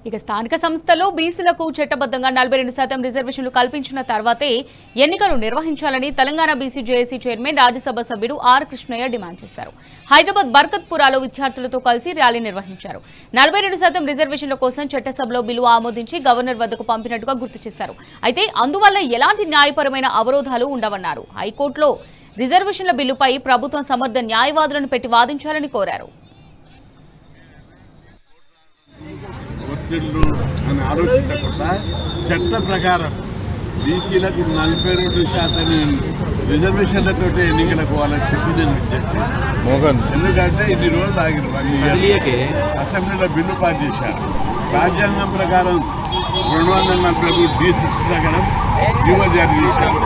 ఇక స్థానిక సంస్థలో బీసీలకు చట్టబద్ధంగా 42% రిజర్వేషన్లు కల్పించిన తర్వాతే ఎన్నికలు నిర్వహించాలని Telangana BC JAC chairman Rajya Sabha సభ్యుడు ఆర్ కృష్ణయ్య డిమాండ్ చేశారు. హైదరాబాద్ బర్కత్పురాలో విద్యార్థులతో కలిసి ర్యాలీ నిర్వహించారు. 42% రిజర్వేషన్ల కోసం చట్టసభలో బిల్లు ఆమోదించి గవర్నర్ వద్దకు పంపినట్టుగా గుర్తు చేశారు. అయితే అందువల్ల ఎలాంటి న్యాయపరమైన అవరోధాలు ఉండవన్నారు. హైకోర్టులో రిజర్వేషన్ల బిల్లుపై ప్రభుత్వం సమర్థ న్యాయవాదులను పెట్టి వాదించాలని కోరారు. అని ఆలోచించకుండా చట్ట ప్రకారం బీసీలకు 42% రిజర్వేషన్లతో ఎన్నికలకు వాళ్ళకి చెప్పింది ఎందుకంటే ఇన్ని రోజులు ఆగిన అసెంబ్లీలో బిల్లు పాస్ చేశారు. రాజ్యాంగం ప్రకారం 243 D6 ప్రకారం జీవో జారీ చేశారు.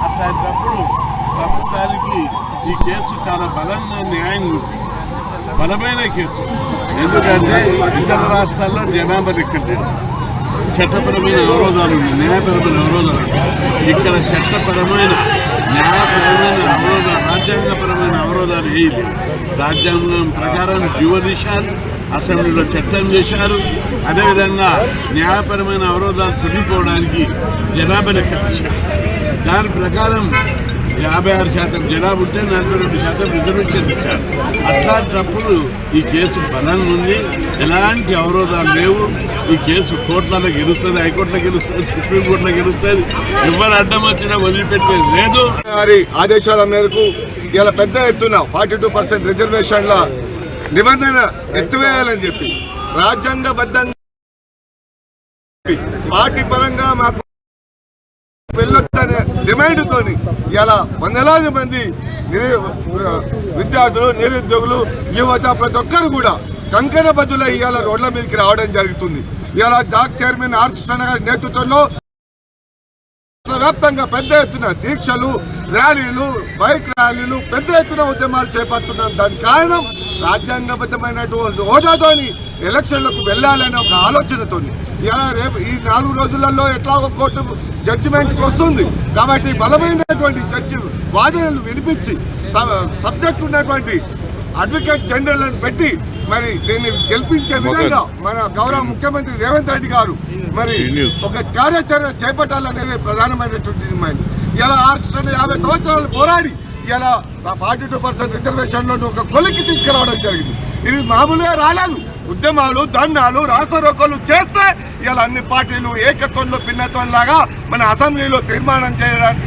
అట్లాంటప్పుడు ప్రభుత్వానికి ఈ కేసు చాలా బలంగా న్యాయం బలమైన కేసు. ఎందుకంటే ఇతర రాష్ట్రాల్లో జనాభా లెక్కలేదు, చట్టపరమైన అవరోధాలు ఉన్నాయి, న్యాయపరమైన అవరోధాలు ఉన్నాయి. ఇక్కడ చట్టపరమైన న్యాయపరమైన అవరోధాలు, రాజ్యాంగపరమైన అవరోధాలు ఏది రాజ్యాంగం ప్రకారం జీవో తీశారు, అసెంబ్లీలో చట్టం చేశారు. అదేవిధంగా న్యాయపరమైన అవరోధాలు తొలగిపోవడానికి జనాభా లెక్క తీశారు. దాని ప్రకారం 56% జనాభా ఉంటే 42% రిజర్వేషన్ ఇచ్చారు. అట్లాంటప్పుడు ఈ కేసు బలంగా ఉంది, ఎలాంటి అవరోధాలు లేవు. ఈ కేసు కోర్టులలో గెలుస్తుంది, హైకోర్టులో గెలుస్తుంది, సుప్రీంకోర్టులో గెలుస్తుంది. ఎవరు అడ్డం వచ్చినా వదిలిపెట్టేది లేదు. వారి ఆదేశాల మేరకు ఇలా పెద్ద ఎత్తున 42% రిజర్వేషన్ల నిబంధన ఎత్తివేయాలని చెప్పి రాజ్యాంగబద్ధంగా పార్టీ పరంగా మాకు వెళ్ళొద్దనే డిమాండ్తో ఇలా వందలాది మంది విద్యార్థులు, నిరుద్యోగులు, యువత ప్రతి ఒక్కరు కూడా కంకణబద్దులై ఇవాళ రోడ్ల మీదకి రావడం జరుగుతుంది. ఇలా జాక్ చైర్మన్ ఆర్ కృష్ణ గారి నేతృత్వంలో వ్యాప్తంగా పెద్ద ఎత్తున దీక్షలు, ర్యాలీలు, బైక్ ర్యాలీలు, పెద్ద ఎత్తున ఉద్యమాలు చేపడుతున్నాం. దానికి కారణం రాజ్యాంగబద్ధమైనటువంటి హోదాతోని ఎలక్షన్లకు వెళ్ళాలనే ఒక ఆలోచనతో. ఇలా రేపు ఈ 4 రోజులలో ఎట్లాగో కోర్టు జడ్జిమెంట్కి వస్తుంది కాబట్టి బలమైనటువంటి జడ్జి వాదనలు వినిపించి సబ్జెక్ట్ ఉన్నటువంటి అడ్వకేట్ జనరల్ని పెట్టి మరి దీన్ని గెలిపించే విధంగా మన గౌరవ ముఖ్యమంత్రి రేవంత్ రెడ్డి గారు మరి ఒక కార్యాచరణ చేపట్టాలనేది ప్రధానమైనటువంటి డిమాండ్. ఇలా 50 సంవత్సరాలు పోరాడి ఇలా 42% రిజర్వేషన్లను ఒక కొలిక్కి తీసుకురావడం జరిగింది. ఇది మామూలుగా రాలేదు. ఉద్యమాలు, ధర్నాలు, రాస్తారోకోలు చేస్తే ఇలా అన్ని పార్టీలు ఏకత్వంలో భిన్నత్వం లాగా మన అసెంబ్లీలో తీర్మానం చేయడానికి